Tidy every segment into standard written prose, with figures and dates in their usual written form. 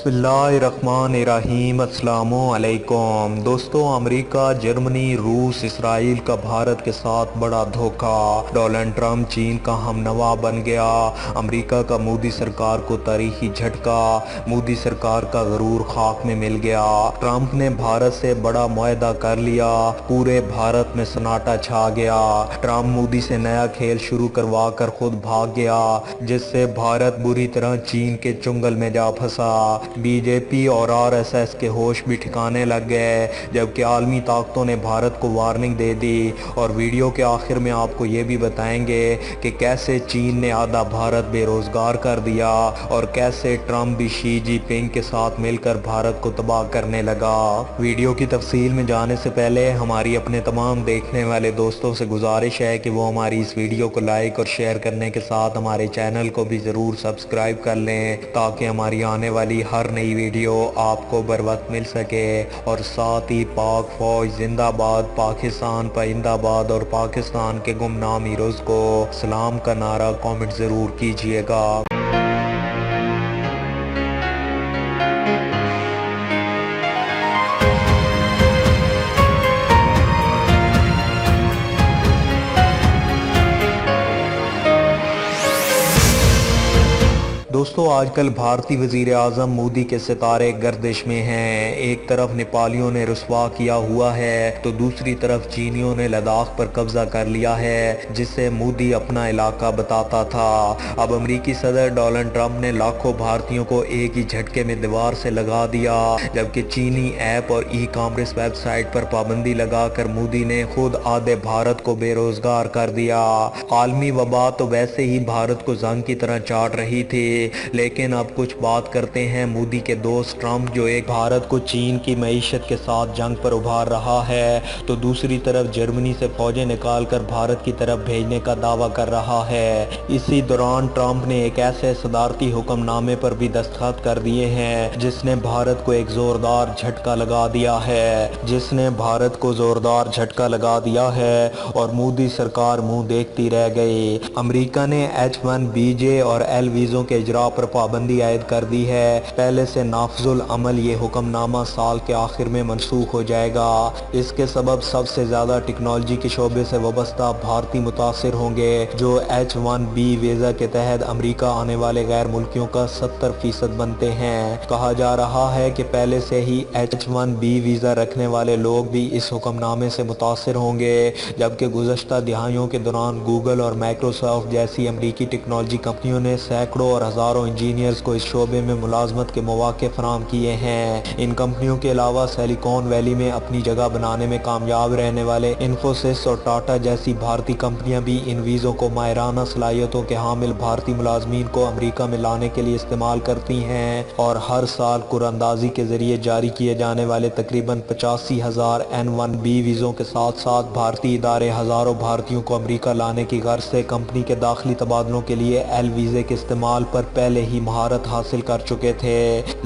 बिस्मिल्लाहिर्रहमानिर्रहीम। अस्सलामु अलैकुम दोस्तों, अमेरिका, जर्मनी, रूस, इसराइल का भारत के साथ बड़ा धोखा। डोनाल्ड ट्रंप चीन का हमनवा बन गया। अमेरिका का मोदी सरकार को तारीखी झटका। मोदी सरकार का गरूर खाक में मिल गया। ट्रंप ने भारत से बड़ा मुआहदा कर लिया। पूरे भारत में सन्नाटा छा गया। ट्रंप मोदी से नया खेल शुरू करवा कर खुद भाग गया, जिससे भारत बुरी तरह चीन के चुंगल में जा फंसा। बीजेपी और आरएसएस के होश भी ठिकाने लग गए, जबकि आलमी ताकतों ने भारत को वार्निंग दे दी। और वीडियो के आखिर में आपको ये भी बताएंगे कि कैसे चीन ने आधा भारत बेरोजगार कर दिया और कैसे ट्रंप भी शी जिनपिंग के साथ मिलकर भारत को तबाह करने लगा। वीडियो की तफसील में जाने से पहले हमारी अपने तमाम देखने वाले दोस्तों से गुजारिश है कि वो हमारी इस वीडियो को लाइक और शेयर करने के साथ हमारे चैनल को भी ज़रूर सब्सक्राइब कर लें, ताकि हमारी आने वाली हर नई वीडियो आपको बर वक्त मिल सके। और साथ ही पाक फौज जिंदाबाद, पाकिस्तान पाइंदाबाद और पाकिस्तान के गुमनाम हीरोज़ को सलाम का नारा कमेंट ज़रूर कीजिएगा। दोस्तों, आजकल भारतीय वज़ीर आज़म मोदी के सितारे गर्दिश में हैं। एक तरफ नेपालियों ने रुसवा किया हुआ है तो दूसरी तरफ चीनियों ने लद्दाख पर कब्जा कर लिया है, जिसे मोदी अपना इलाका बताता था। अब अमेरिकी सदर डोनाल्ड ट्रंप ने लाखों भारतीयों को एक ही झटके में दीवार से लगा दिया, जबकि चीनी ऐप और ई कॉमर्स वेबसाइट पर पाबंदी लगाकर मोदी ने खुद आधे भारत को बेरोजगार कर दिया। आलमी वबा तो वैसे ही भारत को जंग की तरह चाट रही थी, लेकिन अब कुछ बात करते हैं मोदी के दोस्त ट्रंप, जो एक भारत को चीन की मईशत के साथ जंग पर उभार रहा है तो दूसरी तरफ जर्मनी से फौजें निकालकर भारत की तरफ भेजने का दावा कर रहा है। इसी दौरान ट्रंप ने एक ऐसे सदारती हुक्मनामे पर भी दस्तखत कर दिए हैं जिसने भारत को एक जोरदार झटका लगा दिया है और मोदी सरकार मुंह देखती रह गई। अमेरिका ने H1B और L वीज़ों के इजरा पर पाबंदी आयद कर दी है। पहले से नाफजुल अमल ये हुक्मनामा साल के आखिर में मनसूख हो जाएगा। इसके सबब सबसे ज़्यादा टेक्नोलॉजी के शोबे से वाबस्ता भारतीय मुतासिर होंगे, जो H1B वीज़ा के तहत अमेरिका आने वाले गैर मुल्कियों का 70% बनते हैं। कहा जा रहा है कि पहले से ही H1B वीज़ा रखने वाले लोग भी इस हुक्मनामे से मुतासिर होंगे, जबकि गुज़श्ता दिहाइयों के दौरान गूगल और माइक्रोसॉफ्ट जैसी अमेरिकी टेक्नोलॉजी कंपनियों ने सैकड़ों और हज़ारों इंजीनियर्स को इस शोबे में मुलाजमत के मौके फराम किए हैं। इन कंपनियों के अलावा सिलिकॉन वैली में अपनी जगह बनाने में कामयाब रहने वाले इन्फोसिस और टाटा जैसी भारतीय कंपनियां भी इन वीज़ों को माहिराना सलाहियतों के हामिल भारतीय मुलाजमीन को अमेरिका में लाने के लिए इस्तेमाल करती हैं। और हर साल कुरानंदाजी के जरिए जारी किए जाने वाले तकरीबन 85,000 N1B वीज़ों के साथ साथ भारतीय इदारे हज़ारों भारतीयों को अमेरिका लाने की गर्ज से कंपनी के दाखिली तबादलों के लिए L वीज़े के इस्तेमाल पर पहले ही महारत हासिल कर चुके थे।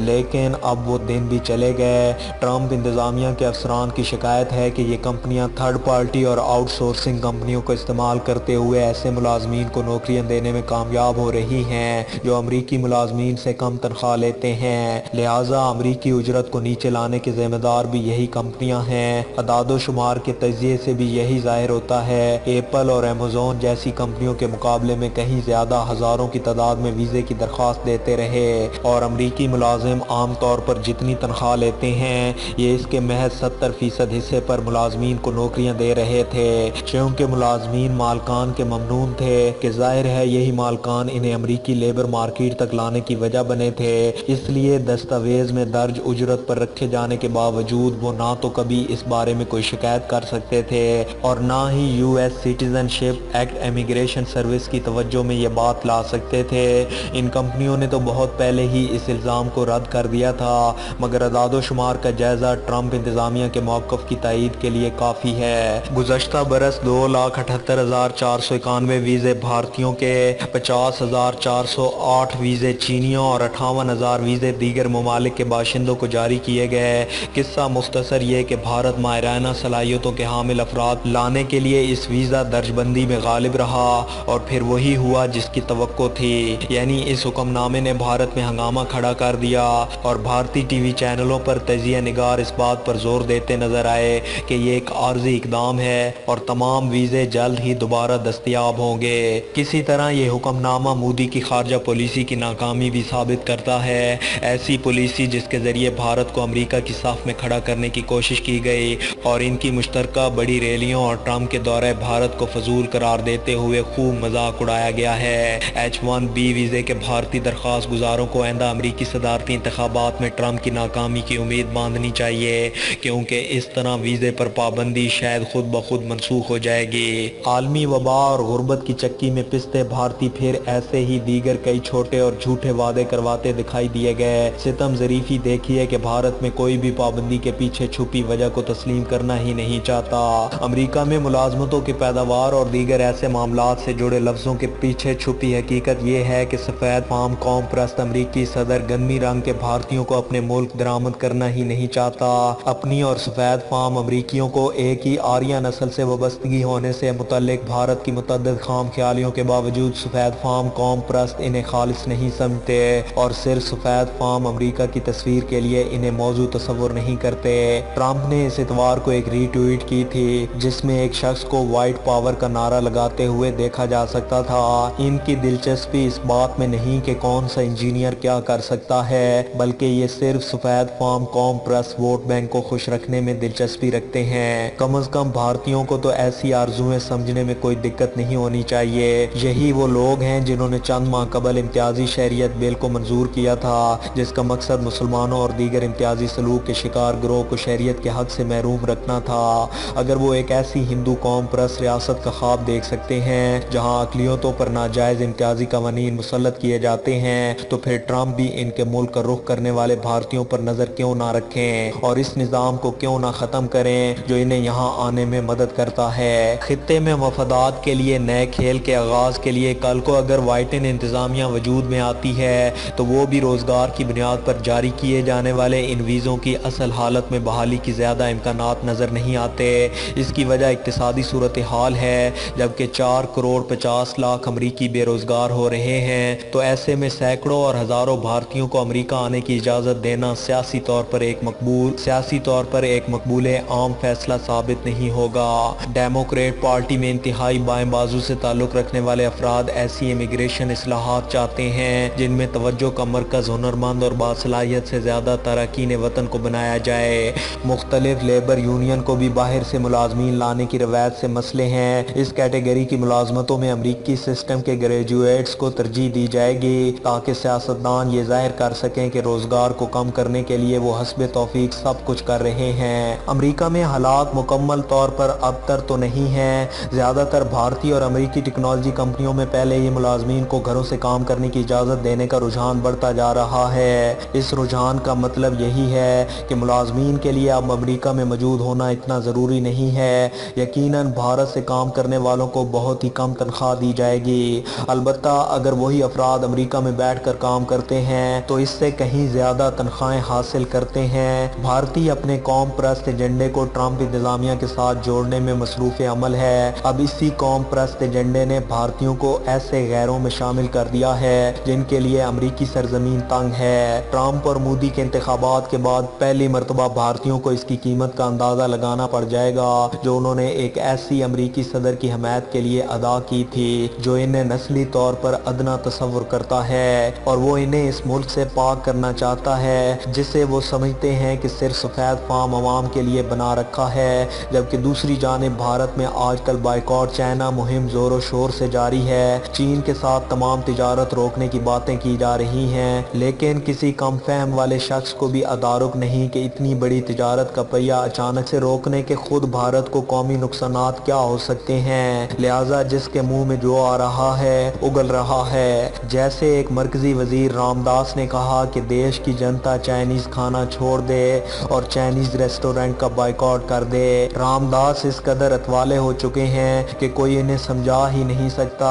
लेकिन अब वो दिन भी चले गए। ट्रंप इंतजामिया के अफसरान की शिकायत है कि ये कंपनियां थर्ड पार्टी और आउटसोर्सिंग कंपनियों को इस्तेमाल करते हुए ऐसे मुलाजमीन को नौकरियां देने में कामयाब हो रही हैं जो अमरीकी मुलाजमीन से कम तनख्वाह लेते हैं। लिहाजा अमरीकी उजरत को नीचे लाने के जिम्मेदार भी यही कंपनियां हैं। अदादो शुमार के तजिए से भी यही जाहिर होता है। एप्पल और अमेजोन जैसी कंपनियों के मुकाबले में कहीं ज्यादा हजारों की तादाद में वीज़े की दरख्वास्त देते रहे और अमरीकी मुलाजिम आम तौर पर जितनी तनख्वाह लेते हैं ये इसके महज 70% हिस्से पर मुलाजमीन को नौकरियां दे रहे थे। क्योंकि मुलाजमीन मालकान के ममनून थे कि जाहिर है यही मालकान इन्हें अमरीकी लेबर मार्केट तक लाने की वजह बने थे, इसलिए दस्तावेज में दर्ज उजरत पर रखे जाने के बावजूद वो ना तो कभी इस बारे में कोई शिकायत कर सकते थे और ना ही US citizenship act immigration service की तवज्जो में ये बात ला सकते थे। इन कंपनियों ने तो बहुत पहले ही इस इल्ज़ाम को रद्द कर दिया था, मगर अदादो शुमार का जायज़ा ट्रंप इंतज़ामिया के मौक़िफ़ की तायीद के लिए काफ़ी है। गुज़श्ता बरस 2,78,491 वीज़े भारतीयों के, 50,408 वीज़े चीनियों और 58,000 वीज़े दीगर ममालिक के बाशिंदों को जारी किए गए। किस्सा मुख्तसर ये कि भारत माहिराना सलाहियतों के हामिल अफराद लाने के लिए इस वीज़ा दर्जबंदी में गालिब रहा और फिर वही हुआ जिसकी तवक्को थी, यानी इस हुक्मनामे ने भारत में हंगामा खड़ा कर दिया और भारतीय टीवी चैनलों पर तजिया निगार इस बात पर जोर देते नजर आए कि ये एक आर्जी इकदाम है और तमाम वीज़े जल्द ही दोबारा दस्तयाब होंगे। किसी तरह ये हुक्मनामा मोदी की खारजा पॉलिसी की नाकामी भी साबित करता है। ऐसी पॉलिसी जिसके ज़रिए भारत को अमेरिका की साफ में खड़ा करने की कोशिश की गई और इनकी मुश्तरका बड़ी रैलियों और ट्रंप के दौरे भारत को फजूल करार देते हुए खूब मजाक उड़ाया गया है। H1B वीज़े के भारतीय दरख्वास्त गुजारों को आइंदा अमरीकी सदारती इंतखाबात में ट्रंप की नाकामी की उम्मीद बांधनी चाहिए, क्योंकि इस तरह वीज़े पर पाबंदी शायद खुद ब खुद मनसूख हो जाएगी। आलमी वबा और गुर्बत की चक्की में पिसते भारतीय फिर ऐसे ही दीगर कई छोटे और झूठे वादे करवाते दिखाई दिए गए। सितम ज़रीफ़ी देखिए कि भारत में कोई भी पाबंदी के पीछे छुपी वजह को तस्लीम करना ही नहीं चाहता। अमेरिका में मुलाजमतों की पैदावार और दीगर ऐसे मामलात से जुड़े लफ्ज़ों के पीछे छुपी हकीकत यह है कि सफ़ेद फार्म कौम परस्त अमरीकी सदर गंदमी रंग के भारतीयों को अपने मुल्क दरामद करना ही नहीं चाहता। अपनी और सफ़ेद फार्म अमरीकियों को एक ही आर्या नस्ल से वाबस्तगी होने से मुतल्लिक भारत की मुतअद्दिद खाम ख्यालियों के बावजूद सफ़ेद फार्म कौम परस्त इन्हें खालिस नहीं समझते और सिर्फ सफ़ेद फार्म अमरीका की तस्वीर के लिए इन्हें मौजू तस्वुर नहीं करते। ट्रंप ने इस इतवार को एक रीट्वीट की थी जिसमें एक शख्स को वाइट पावर का नारा लगाते हुए देखा जा सकता था। इनकी दिलचस्पी इस बात में नहीं कि कौन सा इंजीनियर क्या कर सकता है, बल्कि ये सिर्फ सफ़ेद फार्म कौम परस्त वोट बैंक को खुश रखने में दिलचस्पी रखते हैं। कम अज कम भारतीयों को तो ऐसी आरजुएं समझने में कोई दिक्कत नहीं होनी चाहिए। यही वो लोग हैं जिन्होंने चंद माह कबल इम्तियाजी शहरियत बिल को मंजूर किया था, जिसका मकसद मुसलमानों और दीगर इम्तियाजी सलूक के शिकार गिरोह को शहरियत के हक से महरूम रखना था। अगर वो एक ऐसी हिंदू कौम परस्त रियासत का ख्वाब देख सकते हैं जहाँ अकलियतों पर नाजायज इम्तियाजी कवानीन मुसल्लत किए जाते हैं, तो फिर ट्रंप भी इनके मुल्क का रुख करने वाले भारतीयों पर नजर क्यों ना रखें और इस निज़ाम को क्यों ना ख़त्म करें जो इन्हें यहाँ आने में मदद करता है। खित्ते में मफादात के लिए नए खेल के आगाज के लिए कल को अगर वाइटन इंतज़ामिया वजूद में आती है तो वो भी रोज़गार की बुनियाद पर जारी किए जाने वाले इन वीज़ों की असल हालत में बहाली की ज़्यादा इम्कानात नज़र नहीं आते। इसकी वजह इक्तिसादी सूरत हाल है। जबकि 4 करोड़ 50 लाख अमरीकी बेरोज़गार हो रहे हैं, तो ऐसे में सैकड़ों और हज़ारों भारतीयों को अमरीका आने की इजाज़त देना सियासी तौर पर एक मकबूल आम फैसला साबित नहीं होगा। डेमोक्रेट पार्टी में इंतहाई बाएं बाजू से ताल्लुक़ रखने वाले अफराद ऐसी इमिग्रेशन इस्लाहात चाहते हैं जिनमें तवज्जो का मरकज़ हुनरमंद और बासलाहियत से ज़्यादा तारकीन वतन को बनाया जाए। मुख्तलिफ लेबर यूनियन को भी बाहर से मुलाजमीन लाने की रवायत से मसले हैं। इस कैटेगरी की मुलाजमतों में अमरीकी सिस्टम के ग्रेजुएट्स को तरजीह दी जाएगी ताकि सियासतदान ये जाहिर कर सकें कि रोज़गार को कम करने के लिए वो हस्ब तौफीक सब कुछ कर रहे हैं। अमरीका में हालात मुकम्मल तौर पर अबतर तो नहीं है। ज़्यादातर भारतीय और अमरीकी टेक्नोलॉजी कंपनियों में पहले ही मुलाजमीन को घरों से काम करने की इजाज़त देने का रुझान बढ़ता जा रहा है। इस रुझान का मतलब यही है कि मुलाजमीन के लिए अब अमरीका में मौजूद होना इतना ज़रूरी नहीं है। यकीनन भारत से काम करने वालों को बहुत ही कम तनख्वाह दी जाएगी। अलबत्ता अगर वही अफराद अमरीका में बैठ कर काम करते हैं तो इससे कहीं ज़्यादा तनख्वाहें हासिल करते हैं। भारतीय अपने कौम परस्त एजेंडे को ट्रंप इंतज़ामिया के साथ जोड़ने में मसरूफ़ अमल है। अब इसी कौम परस्त एजेंडे ने भारतीयों को ऐसे गैरों में शामिल कर दिया है जिनके लिए अमरीकी सरजमीन तंग है। ट्रंप और मोदी के इंतखाबात के बाद पहली मरतबा भारतीयों को इसकी कीमत का अंदाज़ा लगाना पड़ जाएगा जो उन्होंने एक ऐसी अमरीकी सदर की हमायत के लिए अदा की थी जो इन्हें नस्ली तौर पर अदना तस्वुर करता है और वो इन्हें इस मुल्क से पाक करना चाहता है जिसे वो समझते हैं कि सिर्फ सफ़ेद फार्म अवाम के लिए बना रखा है। जबकि दूसरी जानिब भारत में आजकल बाइकॉट चाइना मुहिम ज़ोरों शोर से जारी है। चीन के साथ तमाम तिजारत रोकने की बातें की जा रही हैं, लेकिन किसी कम फहम वाले शख्स को भी अदारुक नहीं कि इतनी बड़ी तिजारत का पहिया अचानक से रोकने के खुद भारत को कौमी नुकसानात क्या हो सकते हैं। लिहाजा जिसके मुंह में जो आ रहा है उगल रहा है। जैसे एक मरकजी वजीर रामदास ने कहा कि देश की जनता चाइनीज खाना छोड़ दे और चाइनीज रेस्टोरेंट का बाइकॉट कर दे। रामदास इस कदर अतवाले हो चुके हैं कि कोई इन्हें समझा ही नहीं सकता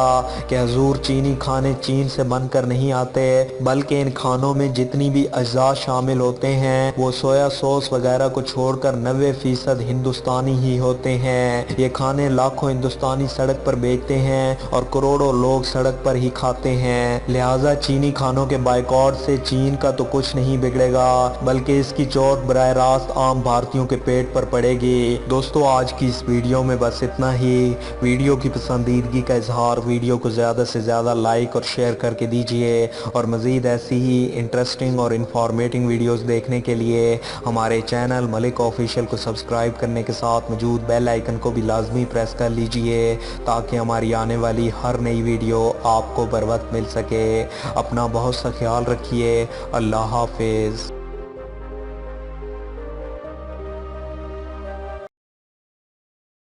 कि हजूर चीनी खाने चीन से बनकर नहीं आते, बल्कि इन खानों में जितनी भी अज्जा शामिल होते हैं वो सोया सॉस वगैरह को छोड़कर 90% हिंदुस्तानी ही होते हैं। ये खाने लाखों हिंदुस्तानी सड़क पर बेचते हैं और करोड़ों लोग सड़क पर ही खाते हैं। لہٰذا چینی کھانوں کے بائیکاٹ سے چین کا تو کچھ نہیں بگڑے گا، بلکہ اس کی چوٹ براہ راست عام بھارتیوں کے پیٹ پر پڑے گی۔ دوستو آج کی اس ویڈیو میں بس اتنا ہی۔ ویڈیو کی پسندیدگی کا اظہار، ویڈیو کو زیادہ سے زیادہ لائک اور شیئر کر کے دیجئے، اور مزید ایسی ہی انٹرسٹنگ اور انفارمیٹنگ ویڈیوز دیکھنے کے لیے ہمارے چینل ملک آفیشل کو سبسکرائب کرنے کے ساتھ موجود بیل آئیکن کو بھی لازمی پریس کر لیجئے، تاکہ ہماری آنے والی ہر نئی ویڈیو آپ کو بر وقت مل سکے۔ اپنا بہت سا خیال رکھیے۔ اللہ حافظ۔